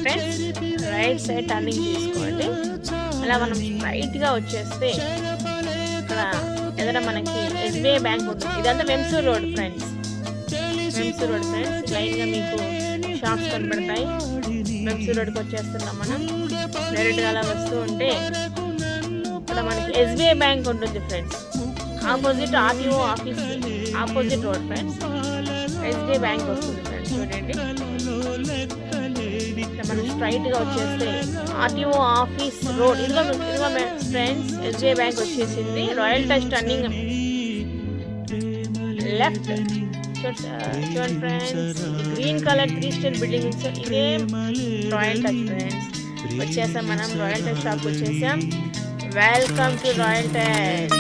Friends, right side turning తీసుకోండి. అలా మనం స్ట్రైట్గా వచ్చేస్తే ఇక్కడ ఎదుర మనకి ఎస్బీఐ బ్యాంక్ ఉంటుంది. ఇదంతా వెంసూర్ రోడ్ ఫ్రెండ్స్, వెంసూర్ రోడ్ ఫ్రెండ్స్. లైన్గా మీకు షాప్స్ కనబడతాయి. వెంసూర్ రోడ్కి వచ్చేస్తున్నాం మనం. డైరెక్ట్గా అలా వస్తూ ఉంటే ఇక్కడ మనకి ఎస్బీఐ బ్యాంక్ ఉంటుంది friends. Opposite RTO office opposite road friends, SBI bank వస్తుంది ఫ్రెండ్స్. చూడండి, మనం స్ట్రైట్గా వచ్చేస్తే ఆర్టీఓ ఆఫీస్ రోడ్, ఇదిగో ఫ్రెండ్స్ ఎస్బీఐ బ్యాంక్ వచ్చేసింది. రాయల్ టచ్ టర్నింగ్ లెఫ్ట్ చూడండి friends, green colour 3 style building, ఇదే రాయల్ టచ్ ఫ్రెండ్స్. వచ్చేసాం మనం, రాయల్ టచ్ షాప్కి వచ్చేసాం. Welcome to royal touch.